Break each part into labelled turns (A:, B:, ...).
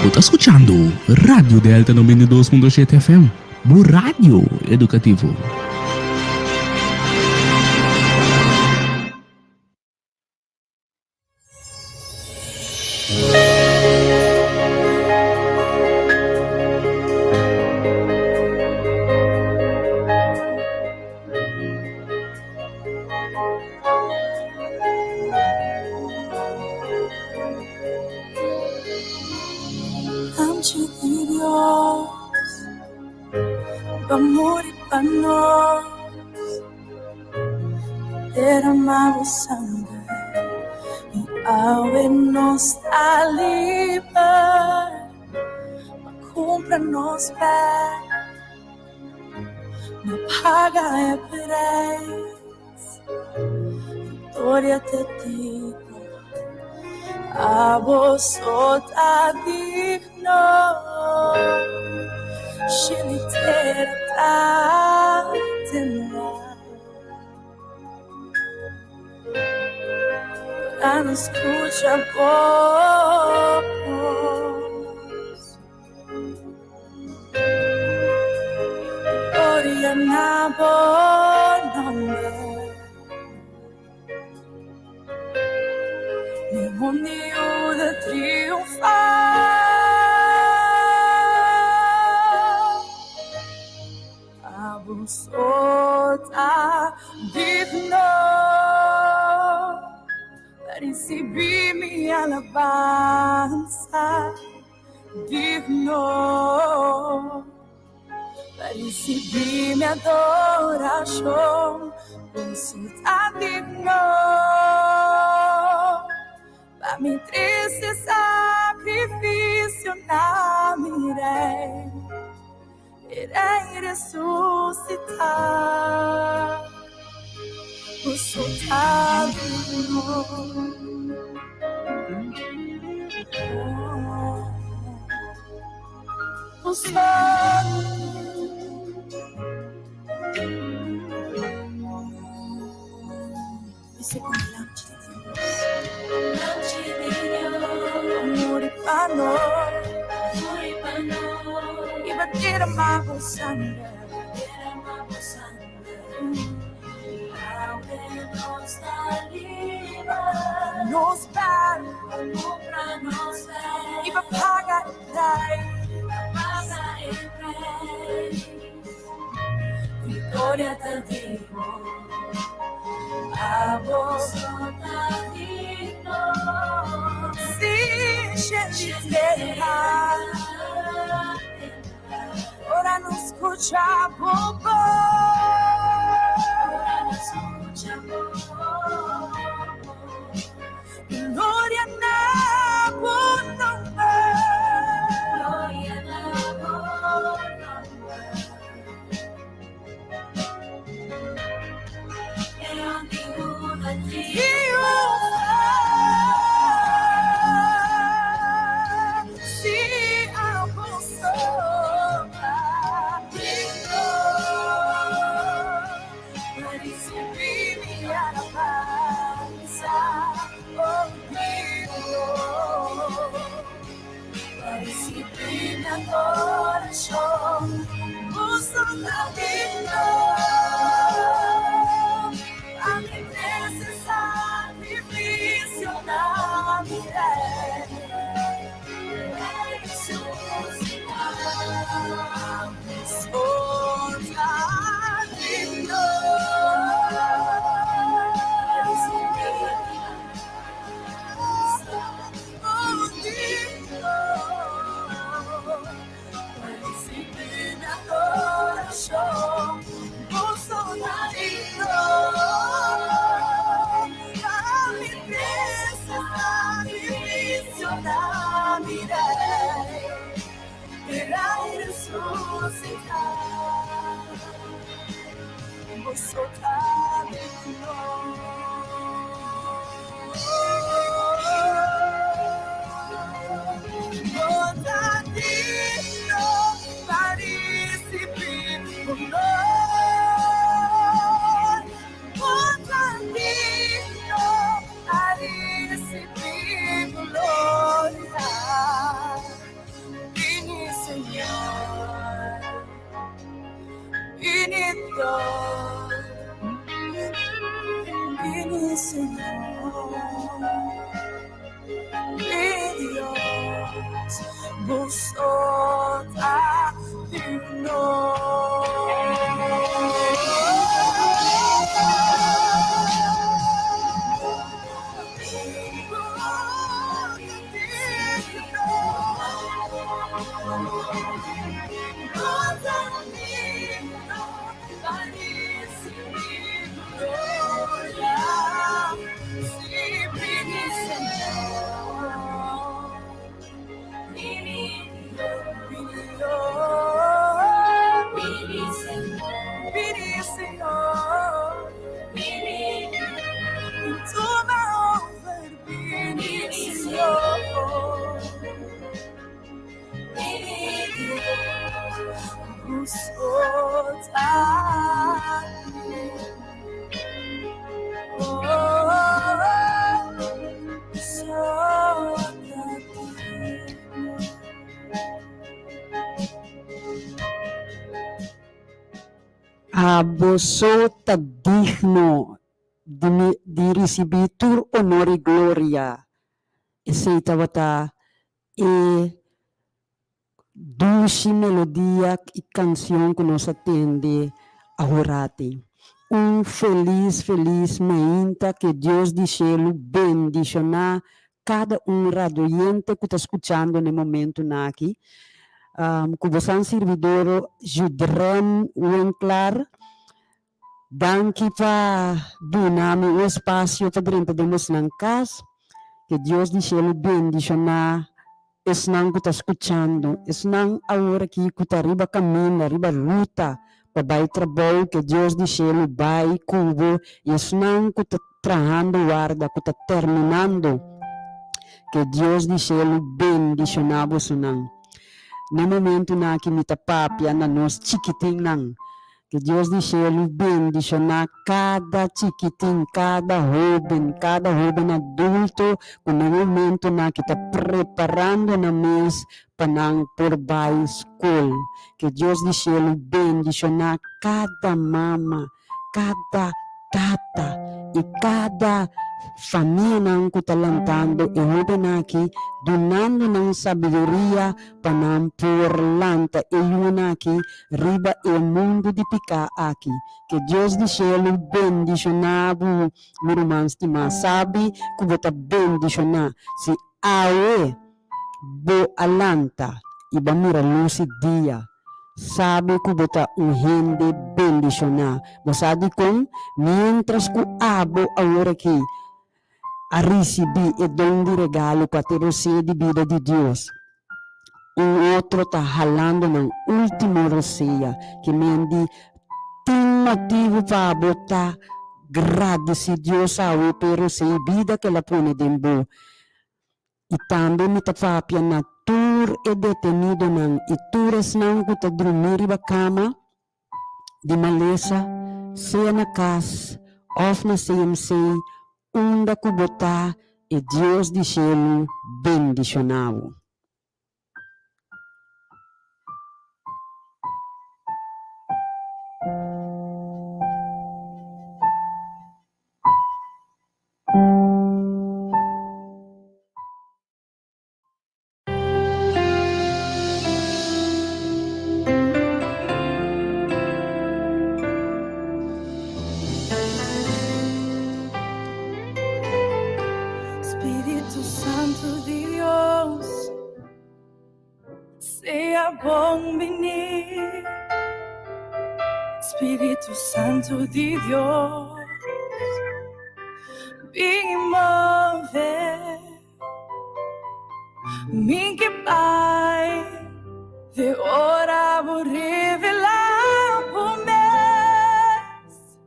A: Tu tá escutando Radio Delta 92.7 FM, o rádio educativo.
B: Antes de Dios va a morir para nós, derramar o sangue e ao nos a livrar, compra nos pés, não paga é preço, vitória te digo. A vos tá digno, Shilitera a nos escucha voz, gloria na bom nome. Demonio de triunfar, abusota digno, recebi minha alabança, digno, recebi minha adoração, consulta digno. A mi triste sacrifício na mirei, irei ressuscitar o soldado. O soldado. E segundo muri para nós, e bater amava sangue, nos dar, e vai pagar vitória te digo, a voz ora non scucciamo gloria na buon nome, e ogni una di coração, busco na vida, a mim nesse sacrifício na mirei, Dios. Vini, Señor. Mi Dios, vosotras
C: Aboso digno di risibitur onore gloria e sei tawata e dulce melodia e canção que nos atende a orate. Feliz mainta que Deus do cielo bendicionar cada radioyente que está escutando no momento aqui. Como servidor Judrem Winkler, danke para dar-me um espaço para podemos na casa, que Deus do cielo bendicionar esnan que está escutando, esnan agora que está arriba caminho, arriba luta, para vai trabalho que Deus do cielo vai cubo, e esnan que está trabalhando guarda, que está terminando, que Deus do cielo bendicionar você não. No momento na que me tapapia na nos chiquiting nang, que Deus do cielo bendicionar cada chiquiting, cada jovem adulto, que no momento na que está preparando na mês para por vai school, que Deus do cielo bendicionar cada mama, cada tata e cada família nang que está lantando e jovem aqui donando ng sabedoria para por lanta e yun aqui riba e mundo de pica aqui que Deus do cielo bendicionado meu irmão estima sabe que bota bendicionar se awe bo alanta iba mira luz dia sabe que bota gente bendicionar basado com mientras que abo agora aqui a receber e dom de regalo para ter o ser de vida de Deus. Outro está ralando na última roceia, que me tem motivo para botar agradecer Deus sabe pero ser vida que ela põe dentro. E também me está na tur e detenido na e turas não que está dormir na cama de maleza, seja na casa, ou na CMC, onde kubota e Deus do cielo bendicionado.
B: Espíritu Santo de Dios, sea bom venir. Espíritu Santo de Dios, vem mover. Mi que Pai, de hora vou revelar por mês.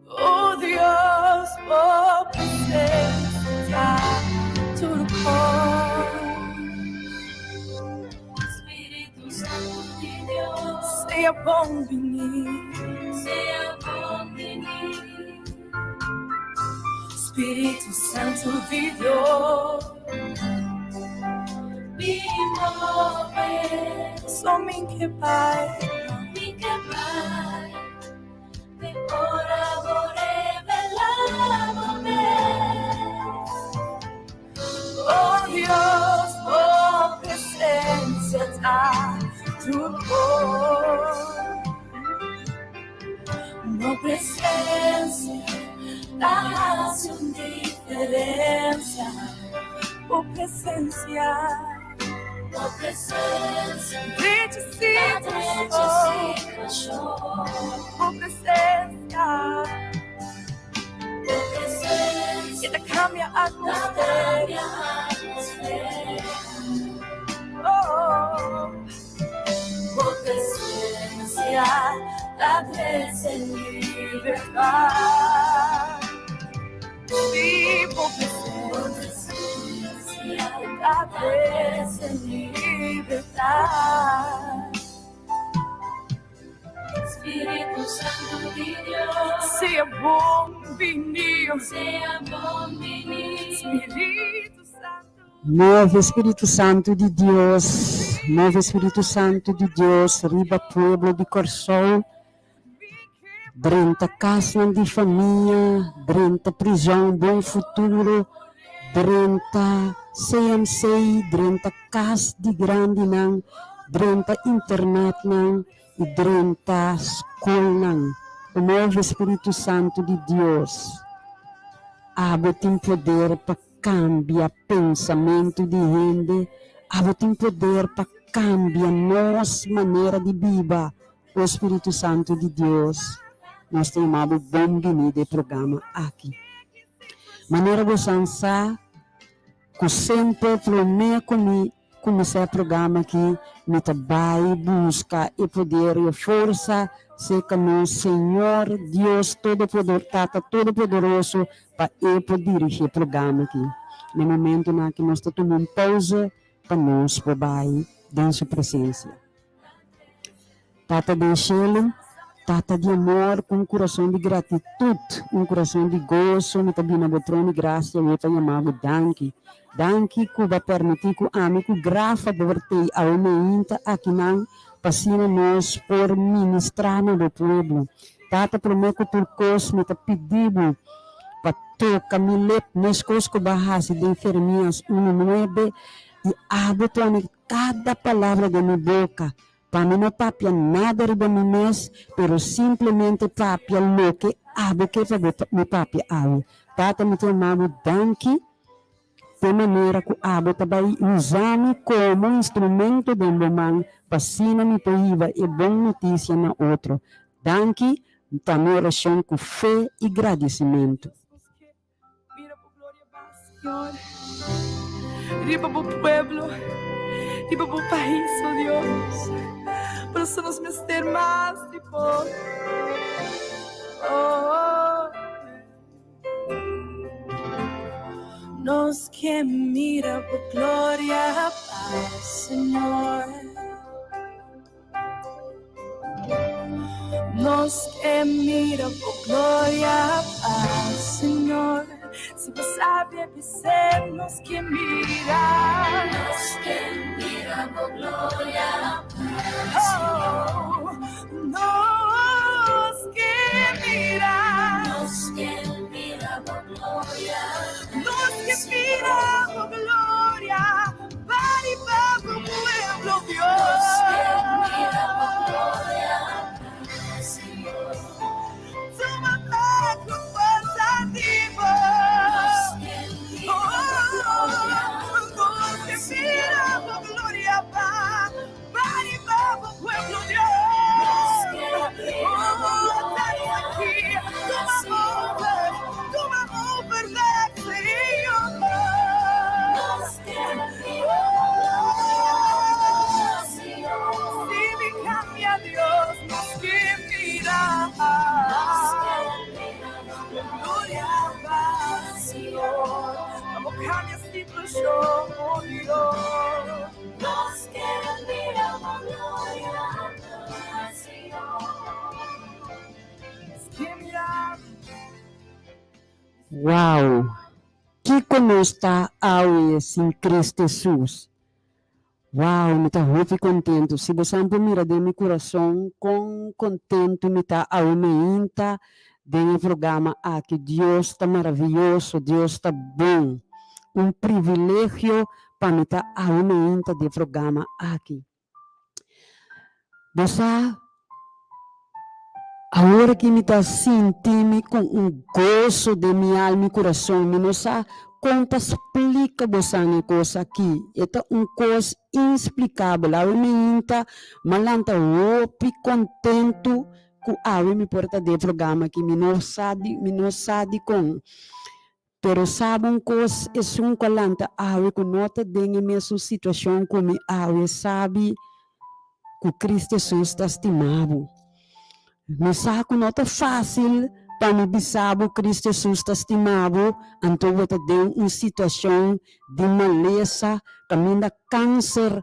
B: Oh Deus, por presença, tudo com. Espírito Santo de Deus, seja bom venir. Seja bom venir. Espírito Santo de Deus, me move. Só me que Pai, tu amor. Uma presença hace una diferencia. Oh presencia. Oh presencia. Oh presencia. Que te cambia atmósfera. Oh, por presencia, la ves en libertad. Sí, por presencia, la ves en libertad. Espíritu Santo de Dios, sea bom venir, Espíritu Santo.
C: Move Espírito Santo de Deus, move Espírito Santo de Deus, riba pueblo de Corsol, drenta casa de família, drenta prisão, bom futuro, drenta CMC, drenta casa de grande não, drenta internet não, e drenta escola não. Move Espírito Santo de Deus, abre tem poder para cambia pensamento de gente, ela tem poder para cambiar nossa maneira de viver. O Espírito Santo de Deus, nós temos bem-vindo ao programa aqui. Maneira de pensar, que sempre promete começar o programa aqui, me vai buscar e poder e força, sei que nós, Senhor Deus Todo-Poderoso, para poder dirigir o programa aqui. No momento em que nós estamos tomando pausa, para nós poder dar sua presença. Tata de cielo, tata de amor, com um coração de gratitude, um coração de gozo, me também na botrone graça, eu te chamava Danke. Danke que vai permitir que o amigo grafa de verte a uma inta aqui não, passina nós por ministrar no povo. Tata promete por coisa, me pedido para tocar me lep nas coisas que bahasa de enfermeiras 1:9 e abre cada palavra de minha boca. Para mim não papia nada de meu mês, pero simplesmente papia lo que abre que me papia abre. Tata me chamava Danke, de maneira que abre também usando como instrumento de mamãe, para cima me poiva e boa notícia na outro. Danke, também oração com fé e agradecimento.
B: Mira por gloria, Señor. Riba por pueblo, riba por país, oh Dios. Para nos meter más, tipo. Oh. Nos que mira por gloria, paz, Señor. Nos que mira por gloria, paz, Señor. Se você sabe dizer, nos que mira por gloria, paz, oh, nos que mira por gloria, nos que mira por gloria, para o pueblo Dios, nos que mira por gloria, Señor. Toma tu positivo. Mira por gloria, paz, para o pueblo Dios. Estamos aquí, toma amor perfecto, Señor. Si me cambia Dios, nos que mira. Gloria, paz, Señor. Vamos cambia situación, oh Dios. Nos quieren mira por gloria, paz, Señor. Nos que mirar.
C: Uau! Que conosco hoje em Cristo Jesus. Uau, me está muito contente. Se você não mira de meu coração, com contento me está aumenta de programa aqui. Deus está maravilhoso, Deus está bom. Um privilégio para me estar aumenta de programa aqui. Você, agora que me está sentindo com gozo de minha alma e coração, me não sabe como explica você a coisa aqui. É coisa inexplicável. Eu me inta, malanta, contento com a me porta de programa que me não sabe com. Pero sabe coisa, é calanta, que nota de minha situação como sabe que Cristo Jesus está estimado. Não sabe que nota fácil para me bisabo Cristo Jesus está estimado, então eu tenho uma situação de maleza, caminho câncer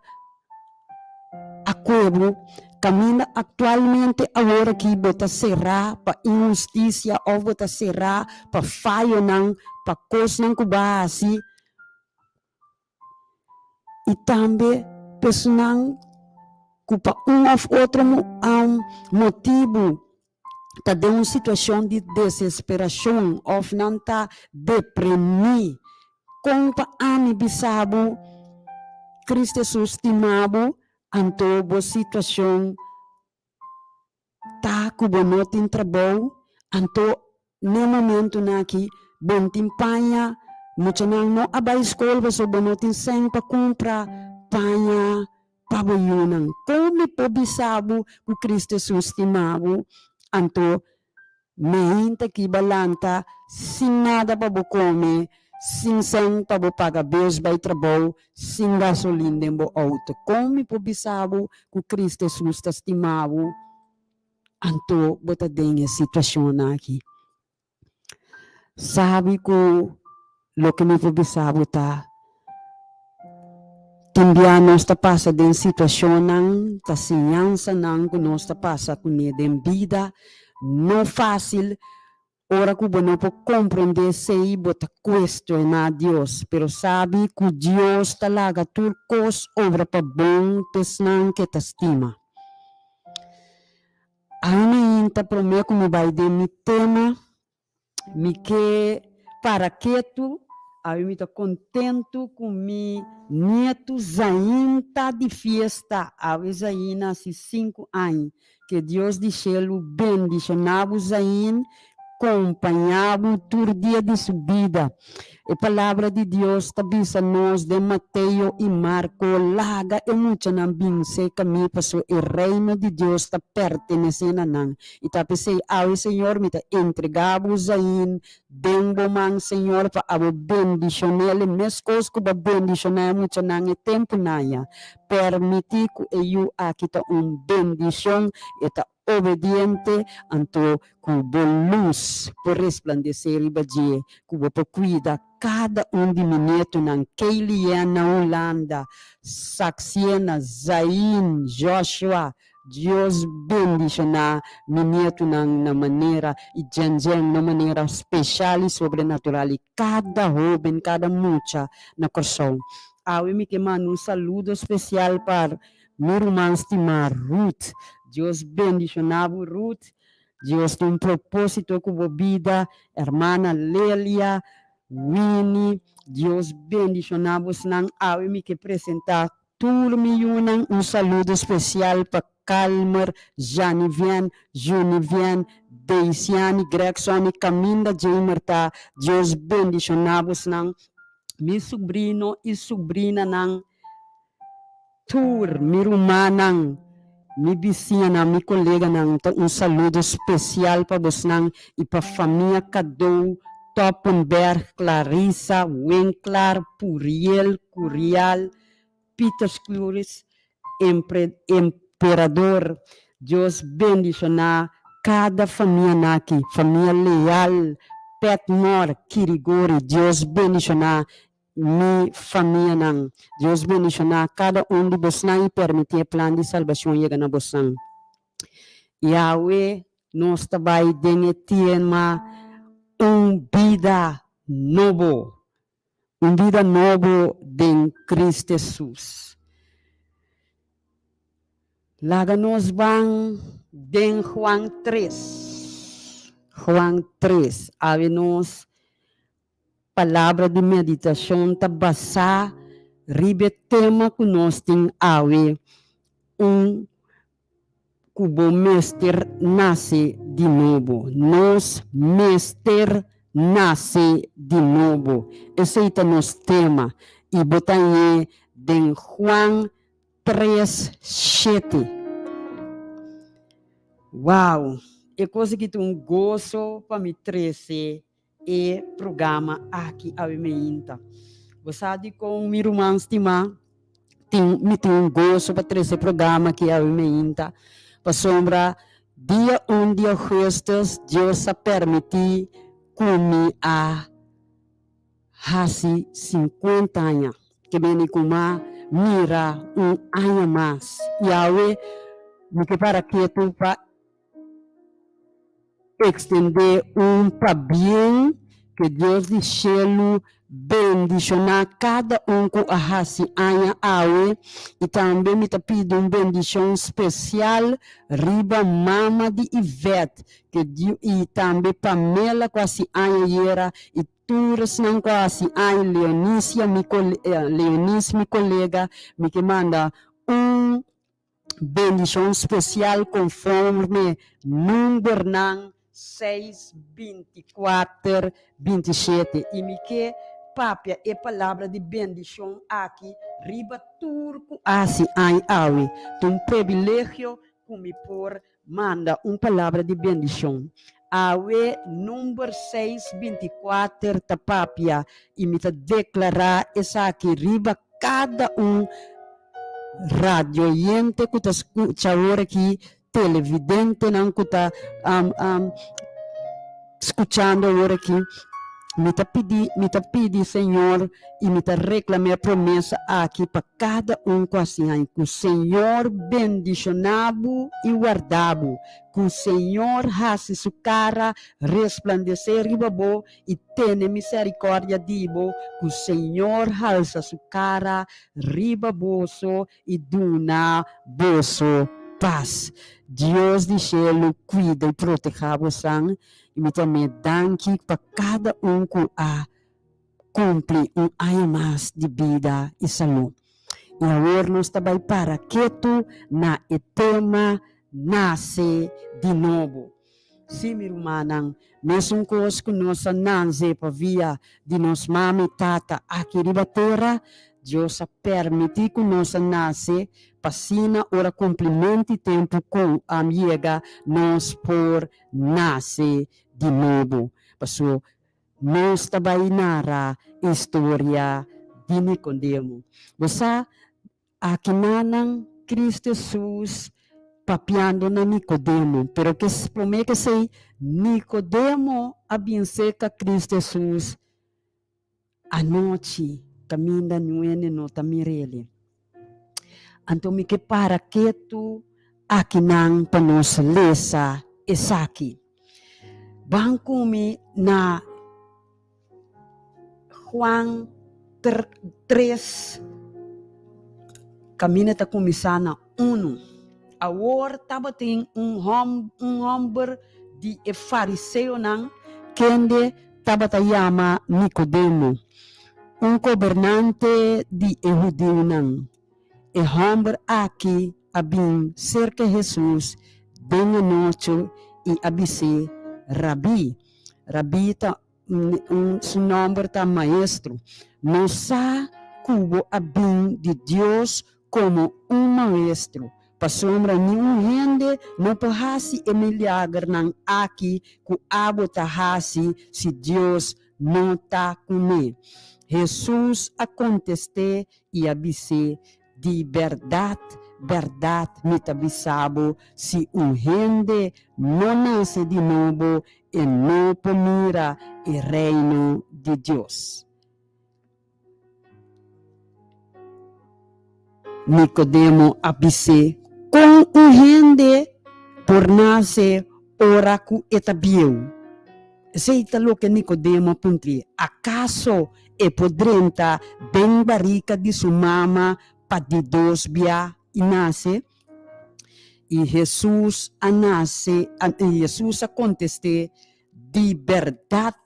C: a cuerpo, camina atualmente agora que bota será para injustiça ou bota será para falho não, para coisa não que base e também pessoal que para ou outro motivo tá de uma situação de desesperação ou não tá deprimido como para ami bisabo Cristo Jesus estimado então boa situação tá que não tem trabalho então no momento aqui bom timpanha muito não abai escola você não tem sem para comprar panha paboyunan como pobisabo o Cristo Jesus estimado então meinta que balanta sem nada para comer sem sem para pagar bills by trabalho sem gasolina dentro do auto como pobisabo o Cristo Jesus estimado então bota dengue situação aqui sabe que lo que me pobisabo tá também nós está passa de situação não tá senhança não que nós está passa com de vida não fácil ora que não pode compreender se bota questionar Deus pero sabe que Deus está lá tudo coisa obra para bom pessoal que te estima ainda para mim como vai de mi tema me que para que tu eu estou contente com meu neto Zain tá de festa. Eu Zain nasce 5 anos. Que Deus de céu bendicionava Zain, acompanhava todo dia de subida. A palavra de Deus está a nós de Mateus e Marco. Laga e muito não binse caminho para o reino de Deus está pertencendo a nós. E tá pensei, o Senhor me entregava Zain, dembo man Senhor para a bendição ele mesmo coisa que a bendição muito não é tempo naya. Permitir que eu aqui tá bendição e tá obediente anto cubo luz por resplandecer e badia cubo por cuida cada de minuto nan Kaylee na Holanda Saxiena Zain Joshua Deus bendiciona minuto na maneira e gengen na maneira especial e sobrenatural e cada jovem cada mucha na coração eu me que mando saludo especial para meu irmão estimado Ruth. Deus bendicionava Ruth. Deus tem propósito com a vida. Hermana Lélia, Winnie. Deus bendicionava os não. Eu me que apresentar turma saludo especial para Calmer, Janivian, Junivian, Deisiane, Gregson, Caminda, Jamerta. Deus bendicionava os não. Mi sobrino e sobrina nang tour, mi rumanang, mi vizinha, mi colega nang saludo especial para vos nang e para família Cadou, Toppenberg, Clarissa, Winkler, Puriel, Curial, Peter Scluris, Imperador. Deus bendiciona cada família aqui, família leal, Petmore, Kirigori, Deus bendiciona mi família nang. Deus bendiciona cada de vos e permitir plano de salvação chegar na vos nang. Yahweh, nós trabalhamos de tema vida novo. Vida novo de Cristo Jesus. Laga nós vamos de Juan 3. Juan 3. Havemos palavra de meditação tá basar ribe tema que nós tem awe cubo mester nasce de novo. Nos mester nasce de novo. Esse é o nosso tema. E botanhe em Juan 3:7. Uau! É coisa que tem gozo para me trazer e programa aqui a Meinta. Você sabe com meu irmão estima tem gozo para trazer programa aqui a Meinta. Para sombra dia dia justos Deus a permitir comer a hasi 50 anos. Que vem com mira ano mais. Yahweh me que para que tu para extender para bem que Deus de céu bendicionar cada com a hasi anha awe e também me tá pedindo bendição especial riba mama de Ivete que Deus e também Pamela com a hasi anha era e turas não com a hasi anha Leonice mi colega me que manda bendição especial conforme número 6, 24, 27. E me que papia é palavra de bendição aqui, riba turco, assim, ai, aui. Um privilégio como por manda palavra de bendição. Awe número 6, 24, ta papia, e me ta declarar essa aqui, riba cada radioyente que está escutando aqui, televidente não que está escutando agora aqui, me tá pedi, Senhor, e me tá reclamar a promessa aqui para cada com assim, que o Senhor bendicionado e guardado, que o Senhor hace sua cara resplandecer ribabo e tenha misericórdia dibo, que o Senhor alça sua cara ribaboso e duna boso paz. Deus de céu cuida e proteja você e me também danke para cada que a cumpre ano mais de vida e saúde. E agora nós também para que tu na tema nasce de novo. Sim, minha irmã, mesmo coisa que nós nasce para via de nós mãe e tata aqui na terra, Deus permite que nós nasce passina ora cumprimento tempo com a amiga nós por nasce de novo. Passo nós também narra história de Nicodemo. Você aqui nanang Cristo Jesus papiando na Nicodemo, pero que promete que sei Nicodemo abençoa Cristo Jesus a noite caminha nuene no tamirele. Então me que para que tu aqui não para nos lesa essa aqui. Banco me na Juan 3 caminha tá começando 1. Agora tava tem homem de fariseu não que tava tá chama Nicodemo. Governante de judeu não. E homem aqui abim cerca de Jesus de noite e abisse Rabi. Rabi tá seu nome tá maestro. Nossa cubo abim de Deus como maestro. Passombra nenhum rende não pode milagre não aqui que abo tá hasi se Deus não tá com ele. Jesus a contesté e abisse de verdade, me tabissabo, se rende não nasce de novo e não mira o reino de Deus. Nicodemo abisse com rende por nascer ora cu etabiu. Seita lo que Nicodemo puntri. Acaso podrenta bem barrica de sua mama para de 2 bia e nasce? E Jesus a conteste de verdade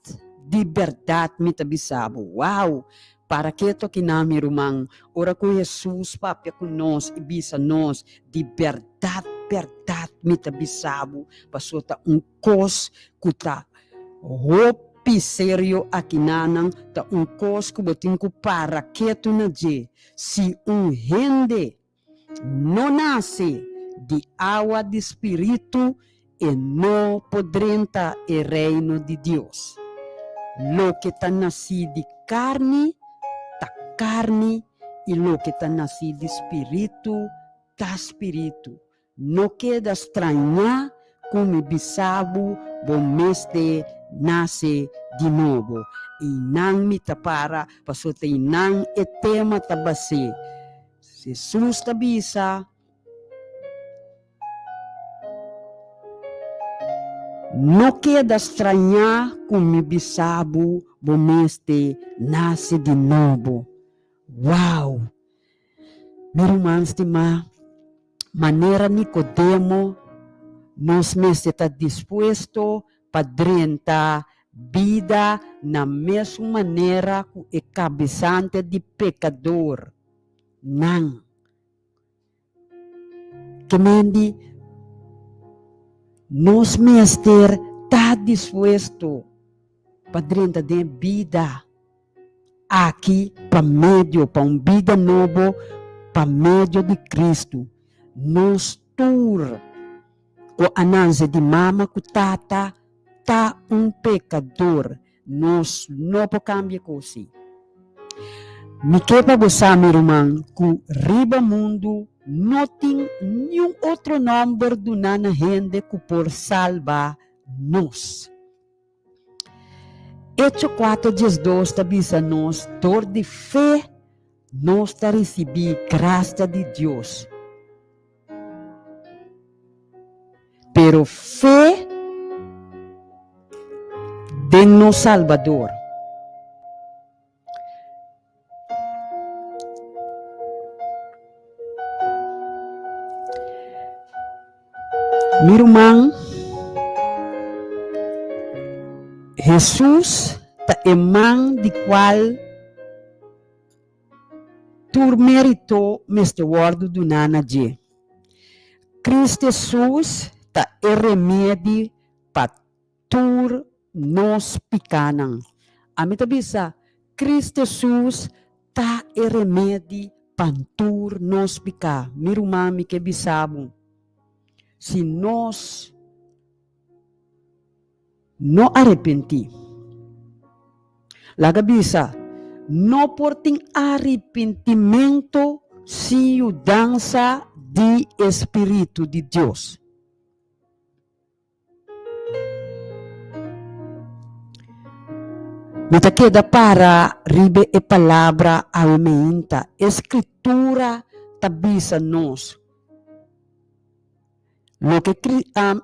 C: me tabissabo. Uau! Para que toque na meu irmão, ora com Jesus papia com nós e bisa nós de verdade mita bisabu, pasota kos kuta hopi serio aqui nanang, ta kos kubotin ku para keto na je, si rende não nasce de água de espírito e não podrenta o reino de Deus. Lo que está nascido de carne, tá carne, e lo que está nascido de espírito, tá espírito. Não queda estranhar como bisabo, bom mestre, nasce de novo. E não me tapara, passou te não e tema tabase. Jesus tabisa, não queda estranhar como bisabo, bom mestre, nasce de novo. Uau! Meu irmão estimado, maneira Nicodemo, nós mestre está disposto para drentar vida na mesma maneira que o cabeçante de pecador. Não. Que mendi, nós mestre está disposto para drentar de vida aqui para meio, para vida novo, para meio de Cristo. Nós tur o ananse de mama com tata tá pecador. Nós não podemos cambiar coisa. Me quepa você, meu irmão, que riba mundo não tem nenhum outro nome do nana gente que por salvar nós. Hecho 4:12 avisa nós, dor de fé, nós está receber graça de Deus. Pero fé de no Salvador. Meu irmão, Jesus é irmão de qual tu meritou este word do nana je. Cristo Jesus é remédio para tur nos picanam. A mim bisa Cristo Jesus é remédio para tur nos picar. Meu irmão, me que bisabo. Se nós não arrepentir, laga bisa, não por ter arrependimento se o dança de Espírito de Deus. Mita queda para ribe e palavra aumenta, escritura tabisa nós. Lo que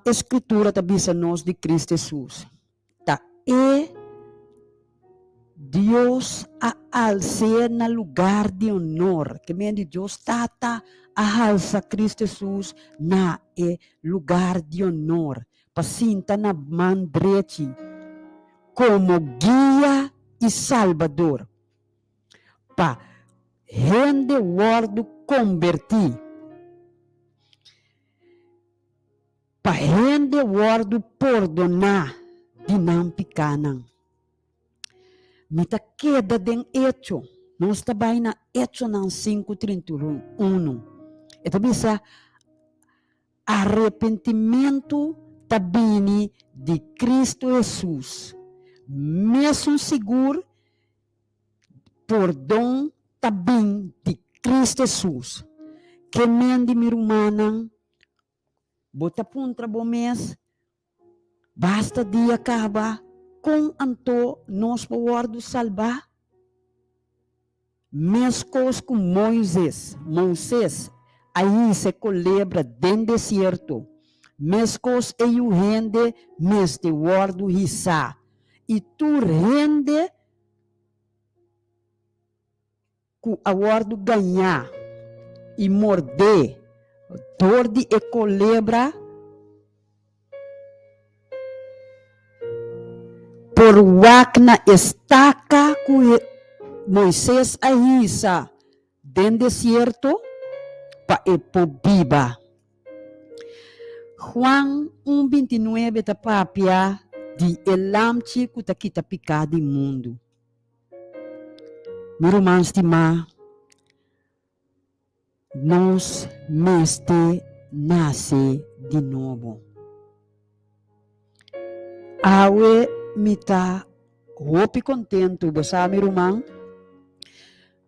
C: escritura tabisa nós de Cristo Jesus. Ta e Deus a alcer na lugar de honor. Que me Deus tata a alça Cristo Jesus na lugar de honor. Pasinta na man direita como guia e salvador. Pa rende word convertir. Pa rende word perdonar de não picanam. Mita queda den hecho. Nós trabalhamos na hecho ng 5:31. Ito bisa arrependimento tabini de Cristo Jesus. Mesmo seguro perdão tabin de Cristo Jesus. Que mendi mi rumanang bota puntra bom mês, basta dia acaba, com anto nos powardo salvar. Mescos com Moisés, aí se colebra dentro deserto, mescos e o rende, meste wardo risa, e tu rende, com a wardo ganhar, e morder, dor de e colebra, por wakna estaca que Moisés ahisa dentro deserto pa e po biba. Juan 1:29 ta papia di elamchi kuta kita picado mundo. Meu irmão estimado, nós meste nasce de novo. Awe mita hopi contento, você meu irmão?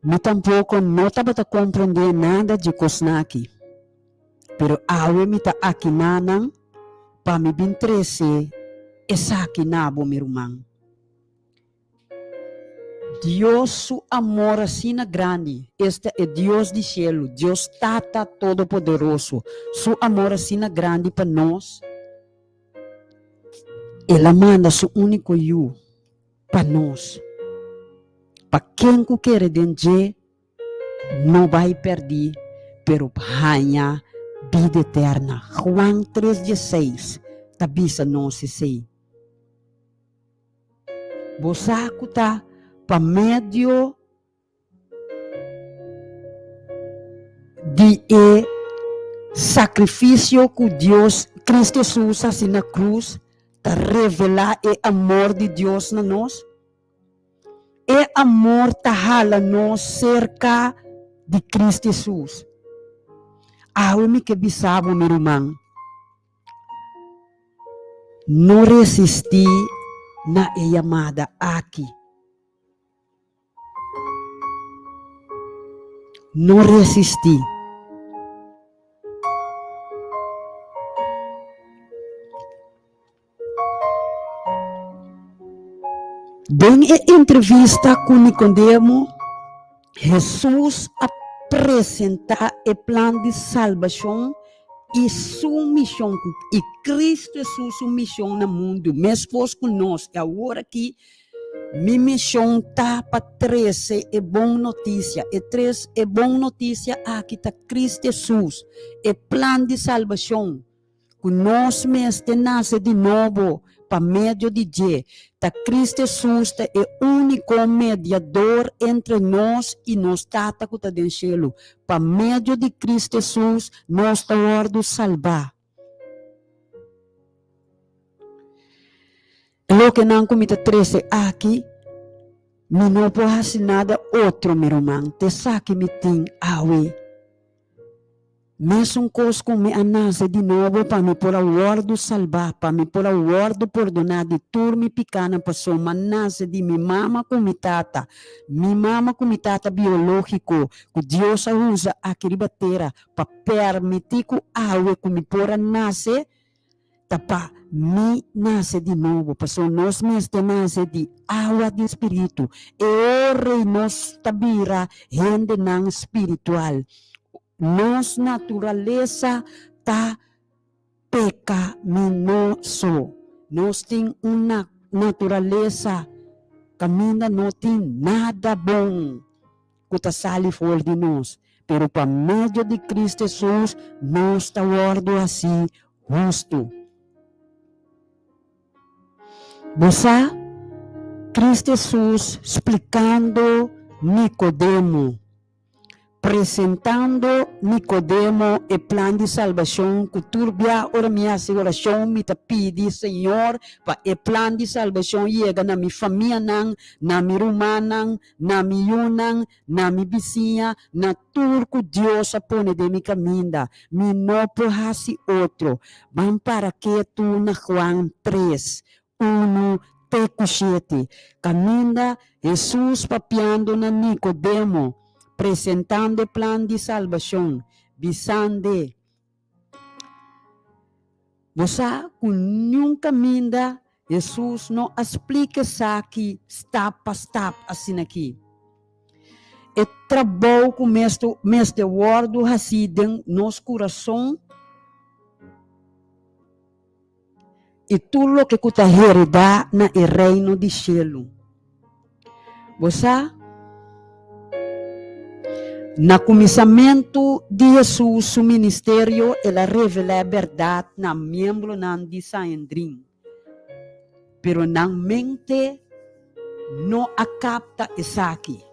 C: Me tampouco não estava a compreender nada de cosnaki. Pero awe mita aqui nanang para me bin 13 essa aqui nabo meu irmão. Deus, su amor assim grande, este é Deus do céu, Deus Tata Todo-Poderoso, su amor assim grande para nós. Ele manda su único eu para nós. Para quem que quer denje, não vai perder, pero ganha vida eterna. Juan 3:16, tabisa nós sei. Você está para meio de sacrifício que Deus, Cristo Jesus, assim na cruz, para revelar o amor de Deus na nós. E amor ta hala nós cerca de Cristo Jesus. Awe que bisabo, meu irmão, não resisti na chamada aqui. Não resisti. Bem, em entrevista com Nicodemo, Jesus apresenta o plano de salvação e sua missão. E Cristo Jesus, sua missão no mundo. Mas fosse conosco, agora que minha missão está para 13 é boa notícia. E 3 é boa notícia aqui está Cristo Jesus. É plano de salvação. Que nós mesmos nasce de novo para meio de Deus. Tá Cristo Jesus é o único mediador entre nós e nós tata que está no céu. Para meio de Cristo Jesus, nós estamos salvar. Lo que não comita 13 aqui, me não pode fazer nada outro, meu irmão. Te saque me tem awe. Mesmo coisa com me anase de novo para me pôr a guardo salvar, para me pôr a guardo perdonar de turma pequena pessoa, manase de minha mama com minha tata biológico, que Deus usa aqui batera para permitir que a água que me pôr a nascer, para me nascer de novo, pessoa, nós mesmos nascer de água de espírito, e ore nós tabira rende não espiritual. Nossa natureza está pecaminoso. Nós temos uma natureza que ainda não tem nada bom que está saindo fora de nós. Pero para meio de Cristo Jesus, nós estamos assim justo. Você, Cristo Jesus, explicando Nicodemo, apresentando Nicodemo o plano de salvação, que turbia ora minha oração me te pedi, Senhor, para o plano de salvação chega na minha família, na minha irmã, na minha yunang, na minha vizinha, na tudo que Deus põe de minha caminho, me não pode fazer outro. Vamos para que tu na Juan 3, 1-7, caminha Jesus papiando na Nicodemo, apresentando o plano de salvação, visando você com nenhum caminho, Jesus não explica isso aqui, step a step, assim aqui. E trabalho com este word assim dentro do nosso coração, e tudo o que está heredado no reino do céu. Você no começamento de Jesus, seu ministério, ela revela a verdade na membro de Sanhedrin. Pero na mente, não acapta isso aqui.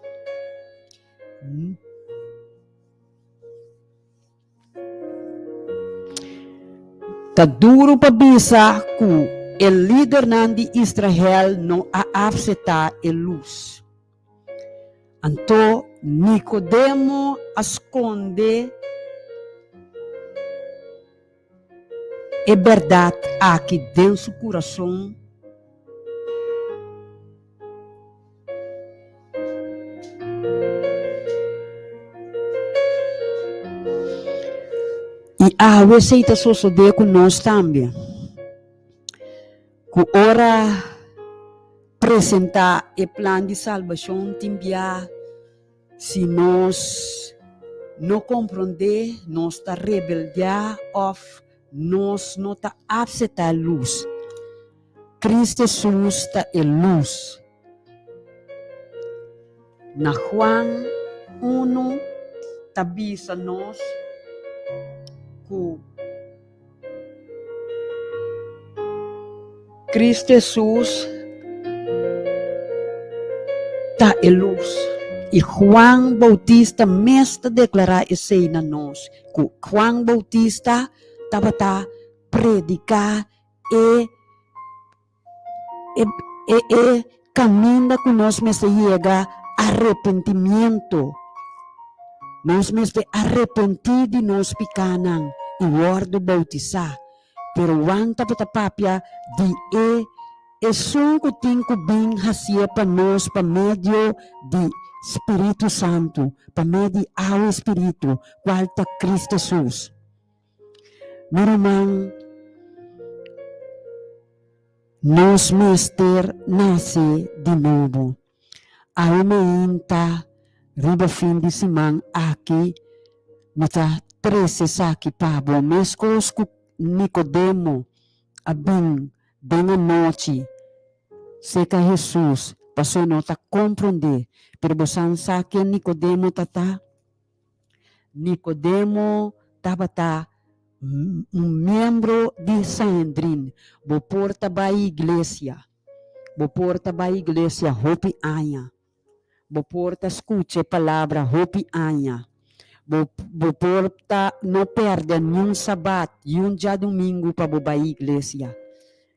C: Tá duro para bisa que o líder de Israel não a aceitar a luz. Então, Nicodemo esconde a verdade aqui dentro do seu coração. E a receita sucede com nós também. Que ora apresentar o plano de salvação timbia, se nós não compreender, nós está rebeldia ou nós não está aceitar a luz. Cristo Jesus está a luz. Na Juan 1, tabisa nós que Cristo Jesus está a luz. E Juan Bautista mesmo declarar isso na nós. Que Juan Bautista estava a predicar e caminho que nós mesmo chega arrependimento. Nós mesmo arrepentir de nós pecados e guardo bautizar. Pero Juan estava a papia de som que tem que bem fazer para nós, para meio de Espírito Santo, para meio de ao Espírito, qual está Cristo Jesus. Meu irmão, nós mestre nasce de novo. A uma riba fim de semana aqui, meta 13 aqui Pablo, mescos com Nicodemo, a bem a noite, seca Jesus, passou não tá compreender, pero você sabe que Nicodemo estava membro de Sanhedrin, bo porta ba igreja, hopi anha, bo porta escute palavra hopi anha, bo porta não perde nenhum sabat, um dia domingo para bo ba igreja,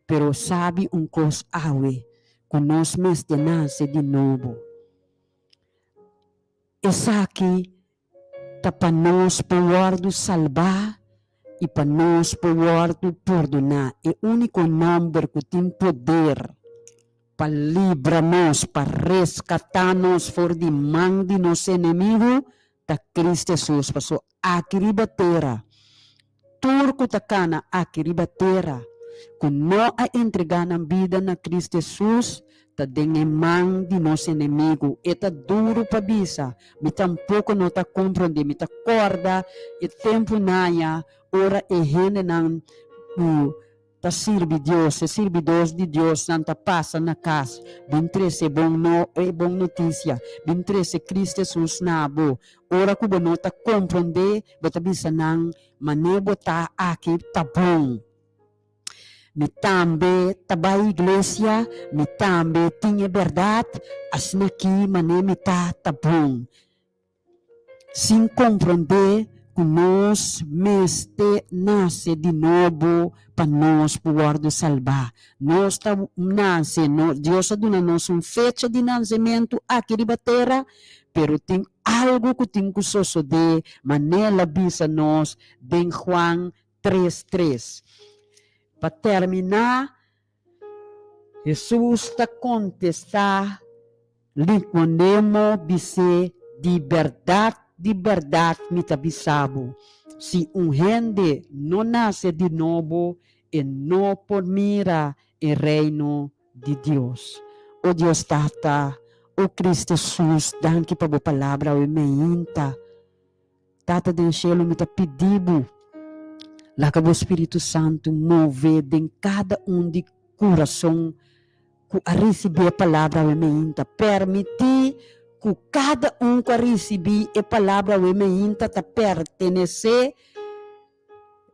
C: pero sabe coisa awe, que nós mesmo nasce de novo. Essa aqui tá para nós poder salvar e para nós poder perdonar. É o único nome que tem poder para livrar-nos, para resgatar-nos fora de mão de nosso inimigo, da Cristo Jesus. Passou aqui riba terra. Turco takana aqui riba terra. Kung não a entregar na vida na Cristo Jesus, ta dengue mão de nosso inimigo. E ta duro para bisa. Me tampouco não ta compreende, me ta corda, e tempo naia, ora e rende não ta sirve Deus, e sirve Deus de Deus, não ta passa na casa. Bintrese bom notícia, bintrese Cristo Jesus nabo. Ora que não ta compreende, bota bisa não, manebo ta aqui ta bom. Me tambe tabay iglesia, me tambe tinha verdade, as naqui mané me tá tabong. Sem compreender que nós mestre nasce de novo para nós poder salvar. Nós nasce, Deus dá nos fecha de nascimento aqui na terra, pero tem algo que tem que suceder, manela bisa nós, em Juan 3:3. Para terminar, Jesus está contestar, Nicodemo disse, de verdade, me tabisabo. Se gente não nasce de novo, e não por mira o reino de Deus. O Deus Tata, o Cristo Jesus, danke para a palavra, o meinta. Tata do céu, me tá pedindo, lá que o Espírito Santo move em cada de coração que a receber a palavra o meinta, permitir que cada que receber a palavra o meinta ta pertencer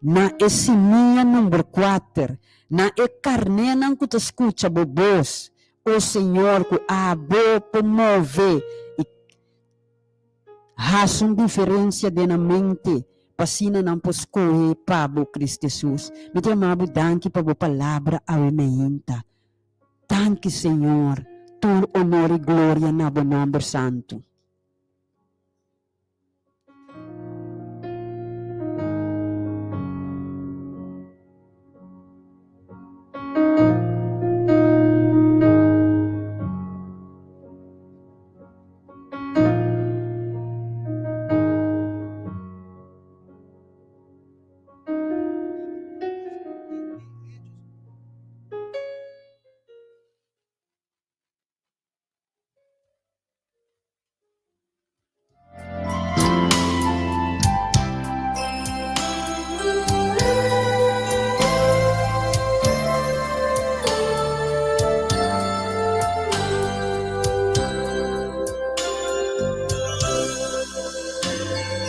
C: na essimia número 4, na carnena que te escuta a voz, o Senhor que a boa move e faz uma diferença na mente Pasina não poscoe pabo Cristo Jesus. Me chamava danke para a palavra ao meinta. Danke, Senhor. Tu honor e glória na bom nome santo.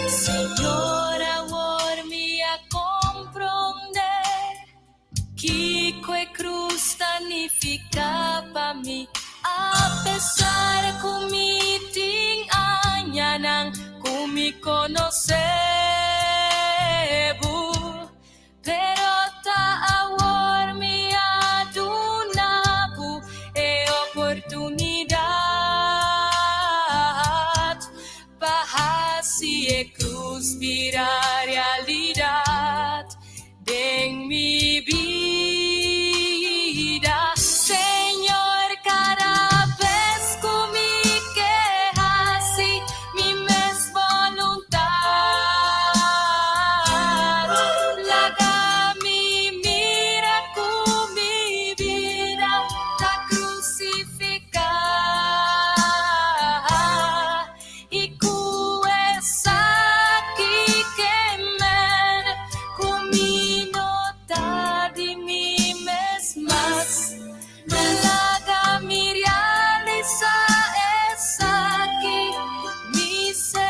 B: Señor, amor-me a compreender que a cruz significa para mim, apesar que me ting anya nang kumi conocebo, pero ta amor-me a dunabu e oportunidade bahasi e cruz virar realidade em mi vida, Senhor, cada vez que me quejas mi mes voluntade, larga mi mira com mi vida, ta crucificar e com essa que quemen comigo de mim mesmas, larga mi realizar essa que mi Senhor.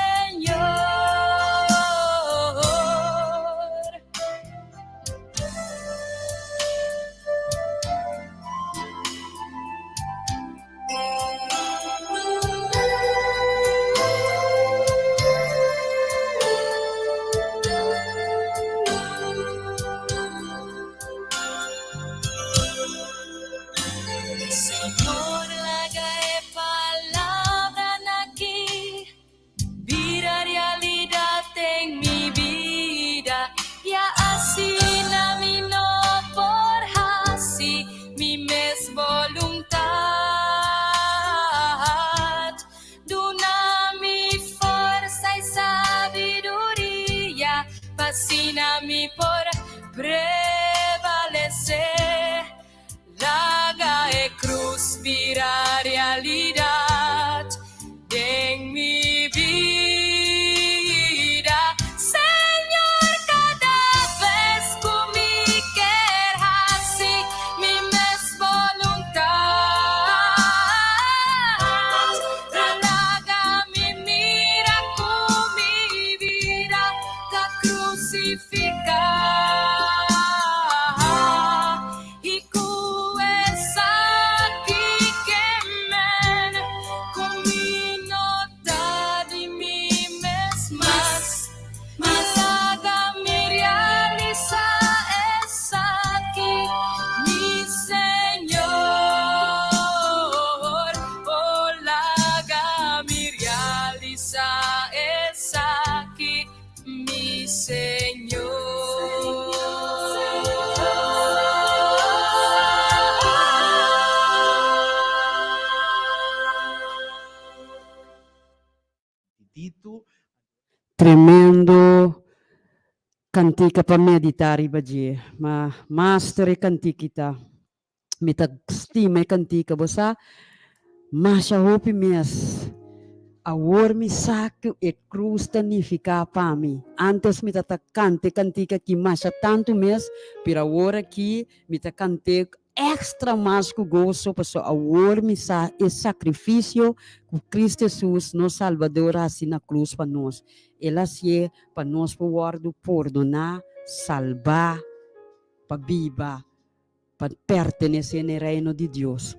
B: Senhor, larga a palavra aqui, vira realidade em minha vida, e assina mi no por hasi, mi mes voluntade, duna-me força e sabedoria, fascina-me por prevalecer. Larga e cruz virar realidade em minha vida, Senhor, cada vez que me queras mi mes voluntade, larga mi mira com mi vida, da crucificar.
C: Tremendo cantica para meditar e badia, mas master cantikita, me ta estima cantica você, mas a hope mes, a war mi saco e cruz tanifica para mim. Antes me ta cante cantica que mas tanto mes, para agora aqui me ta cante extra mais que gozo, para a war mi sa e sacrifício que Cristo Jesus, nosso Salvador, assim na cruz para nós. Ela se para nós poder perdonar, salvar, para viver, para pertencer no reino de Deus.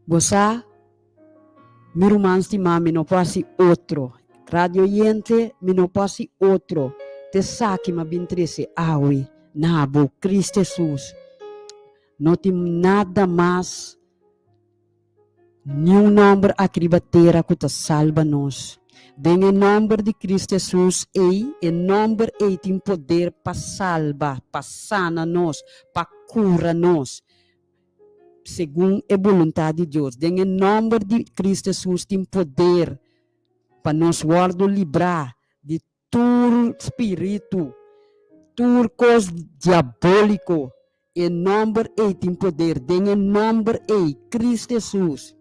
C: Você, meu irmão, estimado, não pode ser outro. Radio Yente, mi não posso outro. Te saque ma bintrese awe, nabo, Cristo Jesus. Não tem nada mais, nenhum nome aqui batera que te salva nós. Den em nome de Cristo Jesus, em nome tem poder para salvar, para sanar nós, para curar nós, segundo a vontade de Deus. Den em nome de Cristo Jesus, tem poder para nos guardar livrar de todo espírito, todo coisa diabólico. Em nome tem poder. Den em nome Cristo Jesus.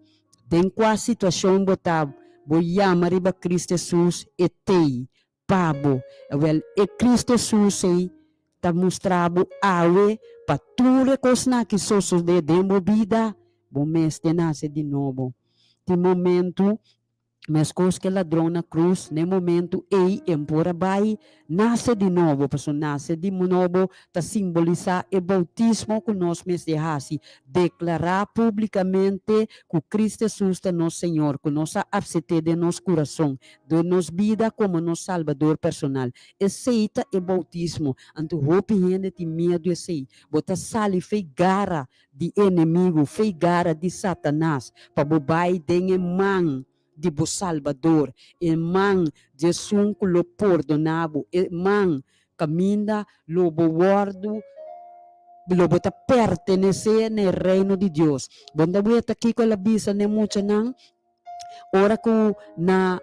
C: Den qual situação botar, vou chamar para Cristo Jesus e tei, pabo. E Cristo Jesus está mostrando awe para tudo coisa que sou de demo vida, bom mês de nascer de novo. De momento, mas coisa que ladrão na cruz, no momento, embora vai, nasce de novo, porque nasce de novo, está simbolizar o bautismo que nós me deixasse, declarar publicamente que Cristo Jesus é nosso Senhor, que nós aceitamos de nosso coração, de nossa vida como nosso Salvador personal. Aceita o bautismo, então roupa gente tem medo de ser, bota sali fei gara de inimigo, fei gara de Satanás, para bobai de man de bo Salvador, e man Jesus que lo perdonavo, e man caminha lo bo guardo, lo bota pertenecer no reino de Deus. Banda bueta aqui com a bisa ne mucha nang, ora ku na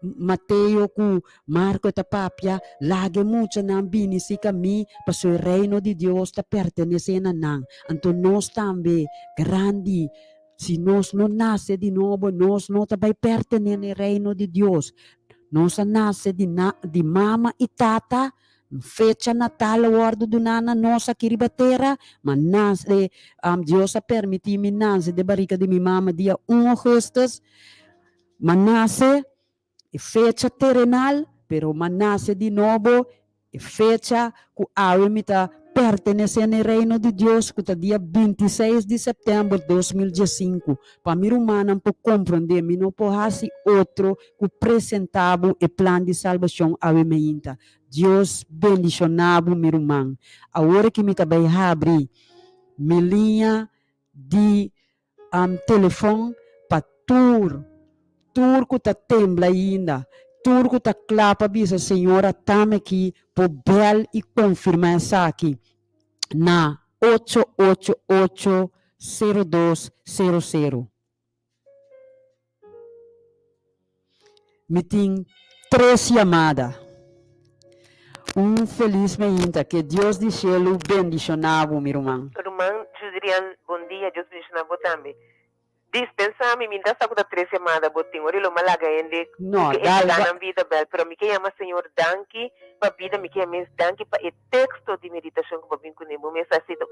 C: Mateo ku Marco e Papia, lage mucha nang binisi kami, paso o reino de Deus ta pertenece na nang. Anto nós também, grande, se nós não nasce de novo, nós não vai pertencer ao reino de Deus. Nós nasce de mama e tata, fecha Natal, o ordo do nana, nossa quiribatera, mas nasce, Deus permitiu-me nasce de barriga de minha mama dia 1 de agosto, mas nasce, e fecha terrenal, pero mas nasce de novo, e fecha que a está pertenece ao reino de Deus, que está dia 26 de setembro de 2015. Para mim, humana, para compreender, me não pode outro que apresentava o plano de salvação a mim. Deus bendicionava meu irmão. Agora que me vai abrir minha linha de telefone para tur que está tembla ainda. Tudo que está claro para a senhora está aqui por bel e confirmar isso aqui na 888-0200. Me tem 3 chamadas. Feliz ainda, que Deus de céu bendicionava, meu irmão.
D: Irmão Judrian, bom dia, Deus bendicionava também. Dispensa-me, me dá saco da 3 chamadas, botinho, orilo malaga ende,
C: não,
D: que é na vida, bel, pero me quer chamar Senhor Danke, para vida me quer mais Danke, para o texto de meditação que eu vim com ele, me aceita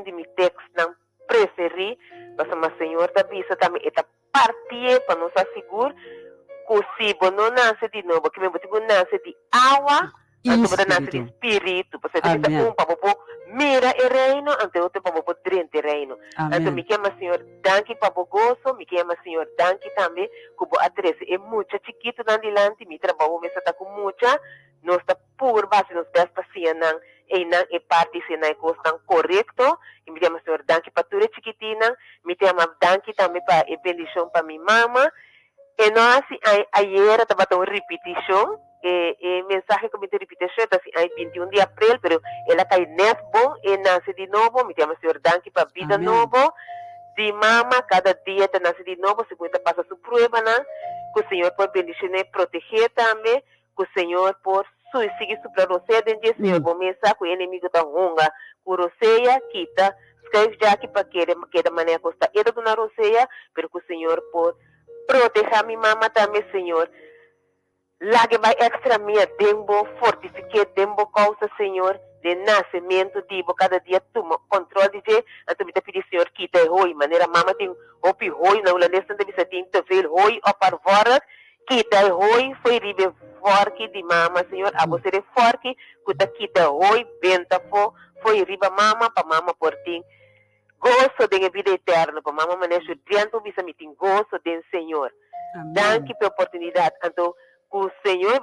D: de meu texto, não preferi, mas o Senhor da bisa também, está partir para nos assegurar, que se não nasce de novo, que me botigo nasce de água, então nasce de espírito, para você dizer para mira o reino, ante outro para o drente reino. Então me chama Senhor Danke para o gozo, me chama Senhor Danke também, que o adresse é muito chiquito na dilante, me trabalho me está com muita, nós está por base nos dez pacientes, e não é parte se não é coisa correto, e me chama Senhor Danke para tudo chiquitina, me chama Danke também para a bendição para minha mama, e nós ayer estava uma repetição, mensagem que me repetição, assim, 21 de abril, pero ela cai nesbo, e nasce de novo, me chama Senhor Danke para vida novo, de mama, cada dia está nasce de novo, segunda passa sua prova, né? Que o Senhor por bendicionar e proteger também, que o Senhor por seguir sobre você, dentro Senhor, vou mensar que o inimigo da honra, que o roceia, quita, escreve já aqui para que da maneira que está, ele na roceia, pero que o Senhor por proteger minha mama também, Senhor. Lá que vai extra minha dembo, fortifique dembo causa, Senhor, de nascimento, dibo, cada dia toma controle de je, então me pedi, Senhor, quita roi, maneira mama tem opi roi, na ulanesta de bisa tem tevel roi, opar fora, quita roi, foi ribe forque de mama, Senhor, a você é forque, quita roi, benta foi riba mama, para mama por ti. Gozo de vida eterna, para mama manejo diante bisa me tem gozo de Senhor.
C: Amém.
D: Danke pela oportunidade. Então, que o Senhor,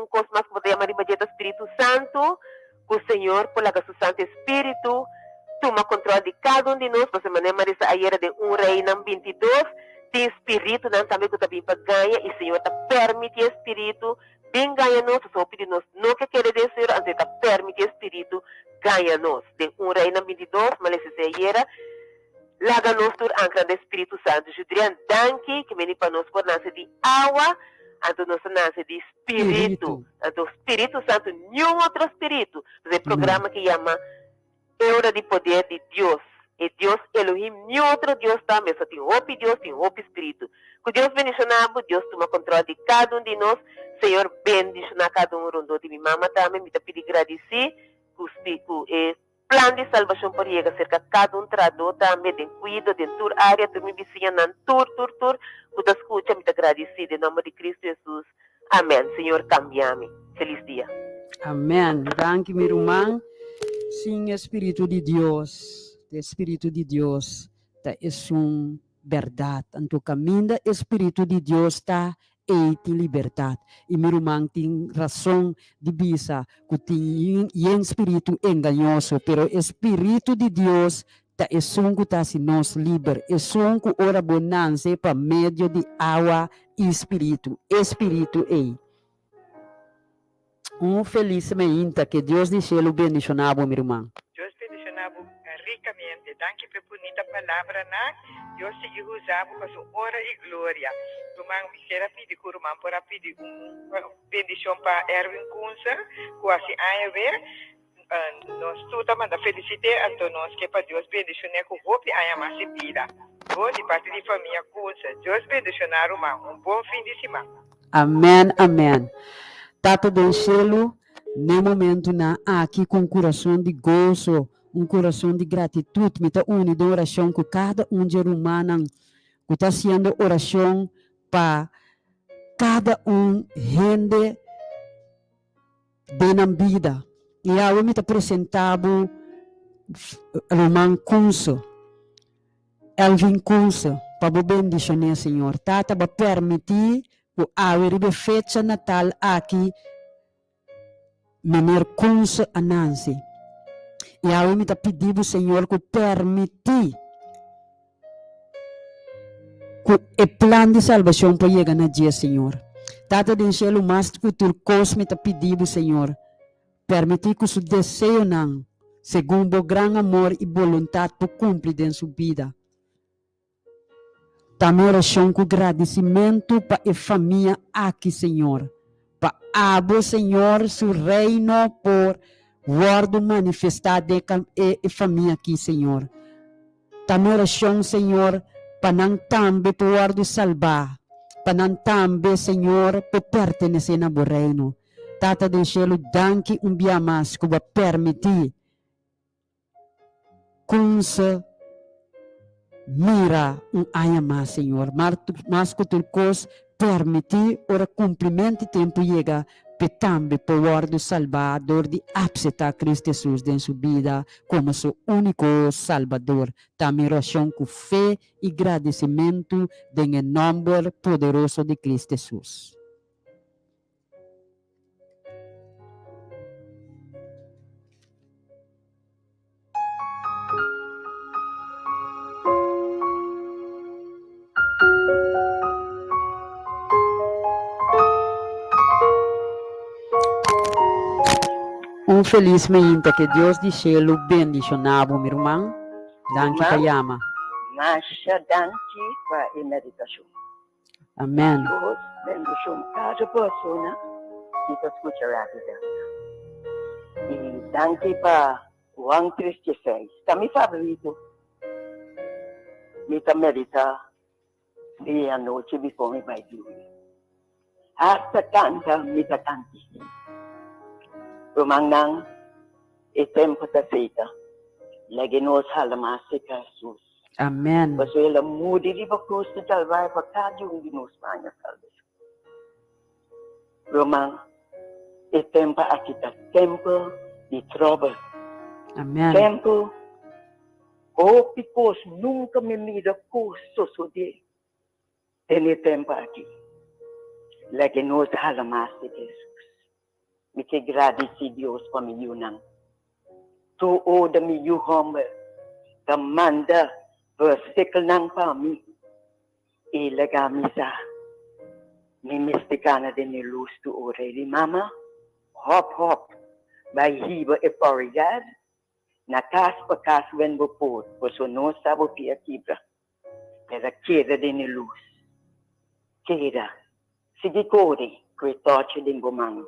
D: coisa mais que podemos chamar de Espírito Santo, que o Senhor, por lá o Santo Espírito, toma controle de cada de nós. Você maneira essa ayer de rei nam 22, tem Espírito não também que também para ganhar, e o Senhor está permite Espírito bem ganha nós, só pedir nós, não que quer dizer, Senhor, antes está permite Espírito ganha nós. De rei nam 22, mas esse ayer, laga nós tur ancra do Espírito Santo. Judian, danke, que vem para nós por nascer de água, então nós nascer de Espírito. Então, Espírito Santo, nenhum outro Espírito. É programa que chama Hora de Poder de Deus. E Deus Elohim, nenhum outro Deus também. Só tem outro Deus, tem outro Espírito. Que Deus bendicionava, Deus toma controle de cada de nós. Senhor, bendicionar cada rondou de minha mamãe também. Me pedir agradecer que o plano de salvação por chegar cerca de cada trador também, de cuido, de toda área, de minha vizinha, tur. Que Deus escuta, me agradecer, em nome de Cristo Jesus. Amém. Senhor, cambia-me. Feliz dia.
C: Amém. Danke, meu irmão. Sim, Espírito de Deus. O Espírito de Deus é uma verdade. Então, caminho do Espírito de Deus está e tem liberdade. E meu irmão tem razão de bisa que tem um espírito enganoso, pero o Espírito de Deus é som que está se nos liber, é som que ora bonança para meio de água e Espírito. Espírito é. Feliz meinta que Deus de céu bendicionava, meu irmão.
E: Deus bendicionava ricamente. Danke por bonita palavra, né? Deus se usava para sua honra e glória. Irmão, me quero pedir que o irmão para pedir bendição para Erwin Kunza, que assim aí ver. Nós todos mandamos felicitar a nós que para Deus bendicionar com roupa aí mais vida. De parte de família Kunza. Deus bendicionar o irmão. Bom fim de semana.
C: Amém, amém. Tata do cielo, no momento na aqui com coração de gozo, coração de gratitude, me está unindo oração com cada de humano, que está sendo oração para cada gente na vida. E eu me está apresentando Roman Kunso, Elvin Kunso, para bendicionar, Senhor. Tata, para permitir o aweribe fecha Natal aqui mener Kunso a Nancy. E eu me pedindo, Senhor, que permitir que o plano de salvação para chegar na dia, Senhor. Tata de céu, mas que tu cos me pedindo, Senhor, permitir que o seu desejo não, segundo o grande amor e vontade, tu cumpre em sua vida. Também oração com agradecimento para a família aqui, Senhor. Para abo, Senhor, seu reino por word manifestado e família aqui, Senhor. Também oração, Senhor, para não também por word salvar. Para não também, Senhor, por pertencer ao reino. Tata do céu, danke dia mais que vai permitir que mira ayama, Senhor, mas que tu cos permitir ora cumprimento tempo chega petambe por do Salvador de aceitar Cristo Jesus em sua vida como seu único Salvador. Também oração com fé e agradecimento em nome poderoso de Cristo Jesus. Felizmente que Deus de céu bendicionava, meu irmão. Danke, Kayama.
F: Nasha danke para a meditação.
C: Amém.
F: Deus bendição cada pessoa que está escutando a vida. E danke para Juan 3:16. Está meu favorito. Me está meditar dia e noite before me vai dormir. Hasta canta, me está cantando. Romanang, e tempo da feita. Lagi-nos halamasi ka Jesus.
C: Amen.
F: Kasi alam mo, di ba krus na talbay pagkadi yung dinusmanya salvation. Romang, e tempo akita, tempo de trouble.
C: Amen.
F: Tempo, because nunca me mida custo so di. Teni tempo aqui. Lagi nos halamasi Jesus. Mi te gradisi Dios pa mi yunang. Tu o da mi yu humble. Kamanda versikel nang pa mi. Ilaga mi sa. Mi mistikana din ni luz tu already. Mama, hop. By hiba e parigad. Nakas pa kas wen bo po. Poso no sabo pia kibra. Pero queda din ni luz. Queda. Sige kori. Kritoche din bumang.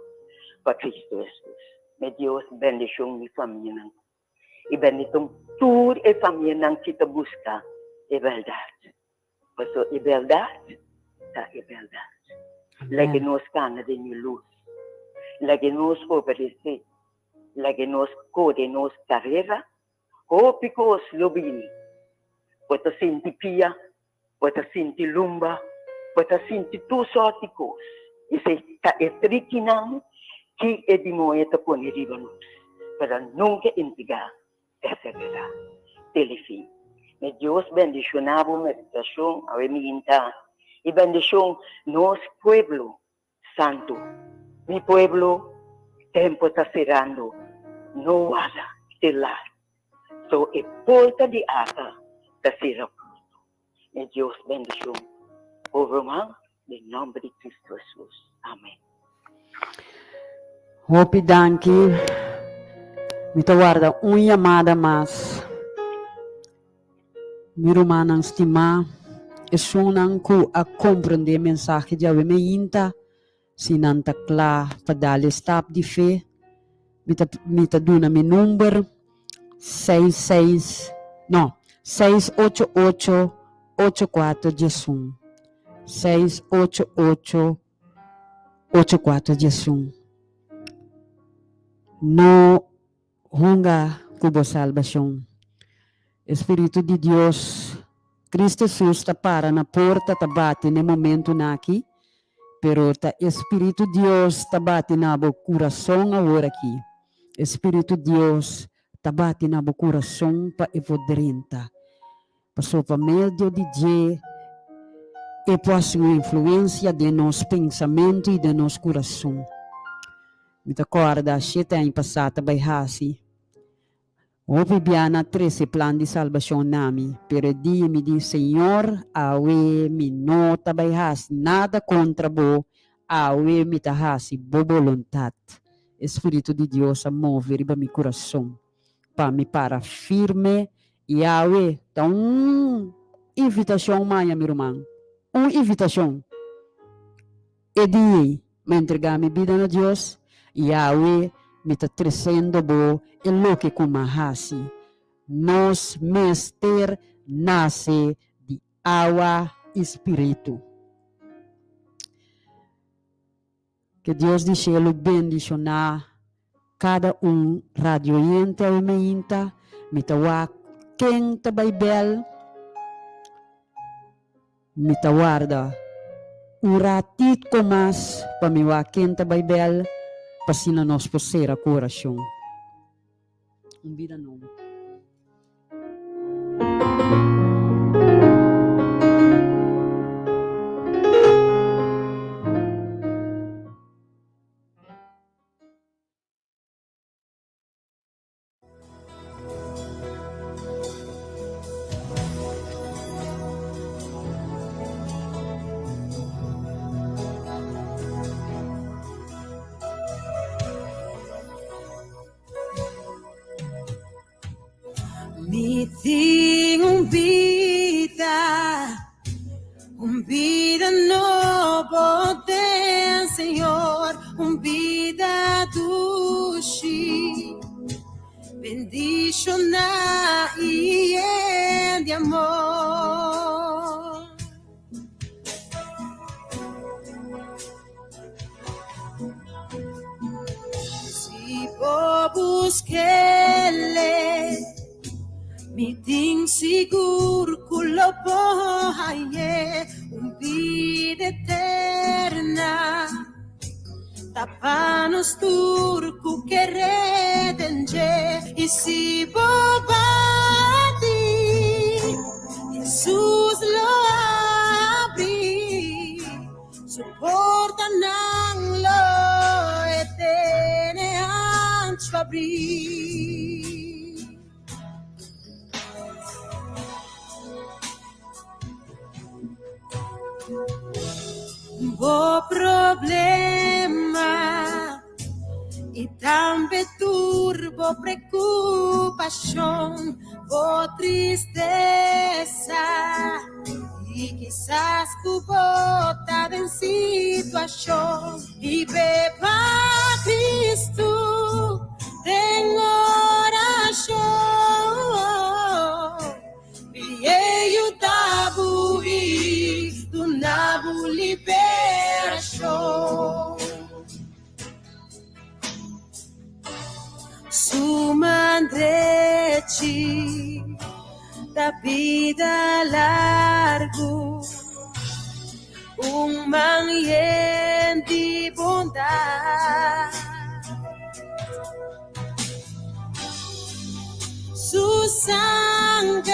F: Pa Cristo Jesus. Me Dios bendición mi familia nang. Ibenitong tur e familia nang kita busca. E verdad. Poso e verdad. Ta e verdad. Lagi nos kana din ni luz. Lagi nos obedecer. Lagi nos code nos carrera. Hopicos lobini. Pota sinti pia. Pota sinti lumba. Pota sinti tu sorticos. Ise ta etrikinang ki edimoeta pon iribanus. Pero nunca intiga. Persevera. Telefin. Me Dios bendicionaba meditación. A ver mi inta. Y bendición nos pueblo santo. Mi pueblo, tiempo está cerrando. No vaya telar. So, e porta de ata está cerrando. Mi Dios bendición. Over man, en nombre de Cristo Jesús. Amén.
C: Hopi danki. Mi te guarda llamada más. Mi rumana estima. E sunan ku a compreender mensagem de me inta sinanta kla padale stap di fe mita duna mi number 688 84 Jesum 688 84 Jesum no hunga kubo salvação Espírito de Deus Cristo Jesus está para na porta, está bate no momento aqui, pero tá Espírito Deus está bate na bo coração agora aqui. Espírito Deus está bate na bo coração para evodrenta. Passou para meio de dia e passa uma influência de nosso pensamento e de nosso coração. Me acorda, cheta em passada by hasi. O viviana 13 plan de salvação nami, pero dia me diz Senhor, awe mi nota bayhas nada contra bo, awe mi tahasi bo voluntad. Espírito de Deus a mover riba mi coração, para me para firme e awe tá invitação mãe meu irmão, invitação. E dia me entregar minha vida a Deus e awe me está trazendo bo e lo que kumahasi. Nos mester nasce de água e espírito. Que Deus de cielo bendicionar cada radioente ou meinta, me tawa quem ta Bible, me tawarda ratito mais para me wa quem ta Bible, pasina nos posera coração. Vida não.
B: Me tem vida no poder, Senhor, vida do Chi, bendición y de amor. Si vos busquele, mi ting sigur kulo pohaye, vida eterna. Tapanos turco que redenge, y si bobati, Jesús lo abrí, soporta abrir. Vou problema e também turbo preocupação, vou tristeza e quizás cubota em situação e beba Cristo tem oração e eu davo e do nabo liberação. Sumandrete da vida largo, manhã de bondade. Su sangue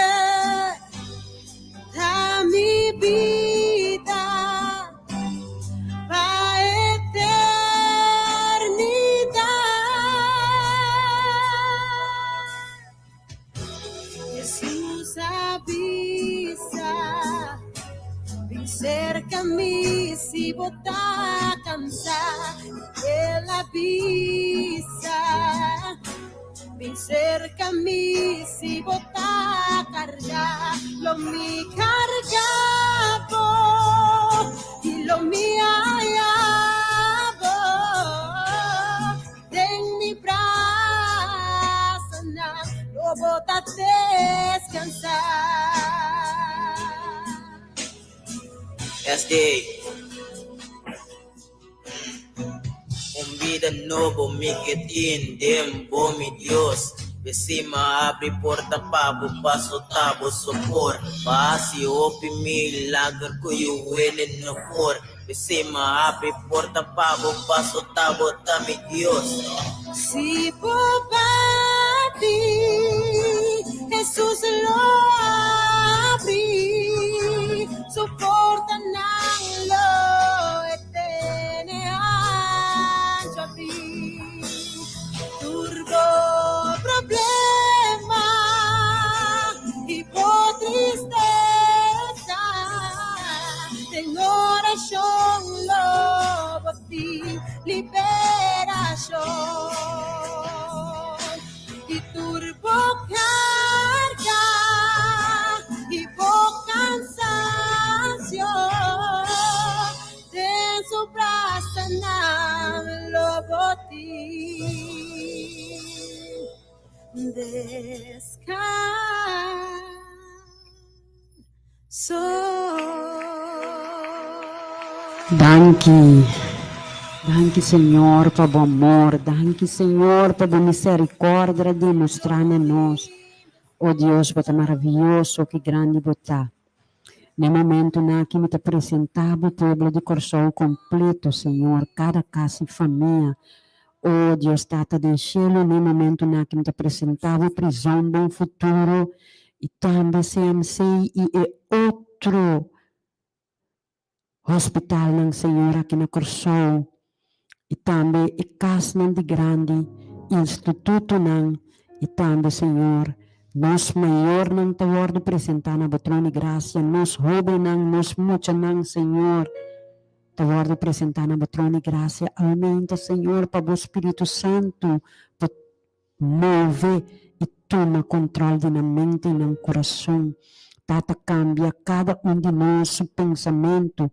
B: da minha vida para eternidade. Jesus avisa, vem cerca-me se botar cansar. Ele avisa, vem cerca-me se botar cargar. Lo me cargavo e lo me hallavo. Tem mi braço na lo bota descansar.
G: SD. Vida novo, make it in them, bom mi Dios. Besima abre porta pabo, paso tabo, sopor. Pasi opi milagre ko you wele no por. Besima abre porta pabo, paso tabo, tami Dios.
B: Si popati, Jesus lo abri, soporta nang lo turbo problema y por tristeza tengo oración lo ti liberación y turbo carga y por cansancio de su brazo lo
C: Danke Senhor por bom amor, danke Senhor por boa misericórdia demonstrada a nós. Oh Deus, você é maravilhoso, que grande você. No momento na que me te apresentava o povo de Corsol completo, Senhor, cada casa e família. Oh Deus, Tata do céu, no momento na que me te apresentava a prisão do futuro e também CMC e outro hospital, não, Senhor, aqui na Corsol. E também a casa de grande instituto, não, e também, Senhor, nós maior não te vou apresentar na patrona de graça, nós jovem não, nós muita não, Senhor, te vou apresentar na patrona de graça, aumenta, Senhor, para o Espírito Santo, para mover e toma controle na mente e no coração, Tata cambia cada de nós o pensamento,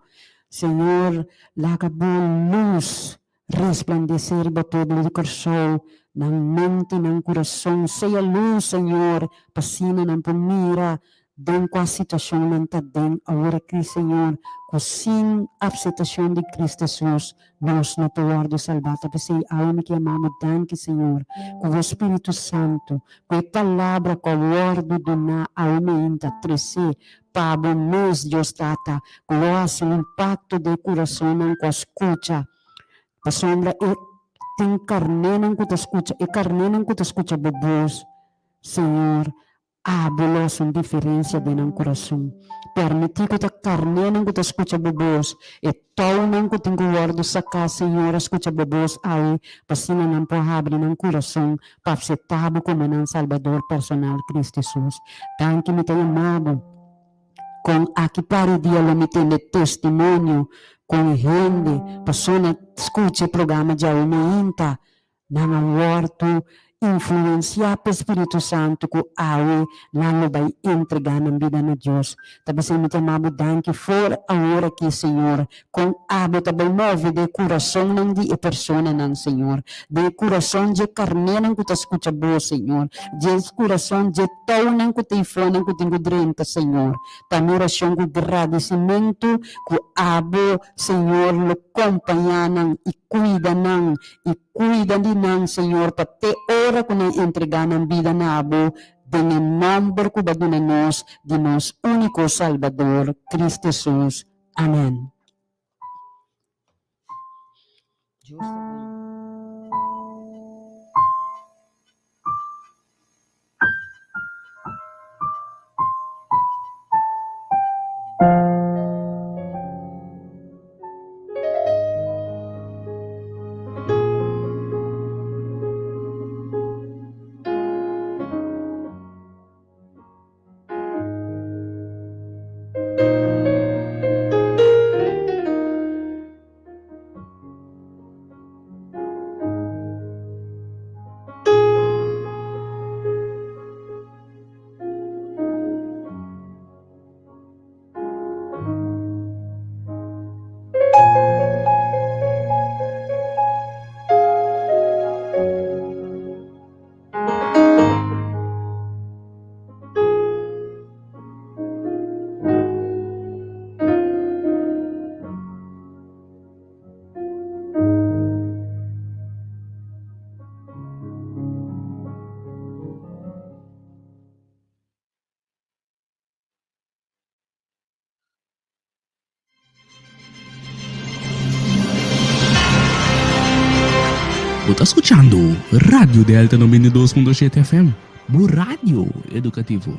C: Senhor, larga boa luz, resplandecer para o povo de Corsol, na mente e no coração, seja luz, Senhor, passina na pomira, dentro com a situação não está dentro, agora aqui, Senhor, com sim a situação de Cristo Jesus, nós não podemos salvar, para ser a alma que amamos, danke, Senhor, com o Espírito Santo, com a palavra, com o word do na alma ainda, crescer, para nós, Deus, Tata, com o impacto do coração, com a escuta, para sombra, tem carne não que te escuta, e carne não que te escuta, bobos, Senhor, Abulos uma diferença de nosso coração. Permitir que a carne não que escuta bobos e tão não que tenho guardo sacar Senhor escuta bobos aí passina não pode abrir no coração para ser tabo como um Salvador personal Cristo Jesus. Tanto me tem amado com aqui para dia lo me tem testemunho com gente pessoa escuta o programa de aumenta não orto influenciar o Espírito Santo que awe lalo vai entregar na vida de Deus. Também se me chamamos danke for agora que Senhor com abo também move de coração não de pessoa não Senhor de coração de carne não que te escuta boa Senhor de coração de tão não que te fone que tenho drenta Senhor também oração com agradecimento que abo Senhor lo acompanha e cuida não e cuida de não Senhor para te ora que não entregar na vida na abo dengan nomor ku baguna nos de nos único Salvador Cristo Jesus. Amém.
A: Está escuchando Radio Delta 92.7 FM, Bu Radio Educativo.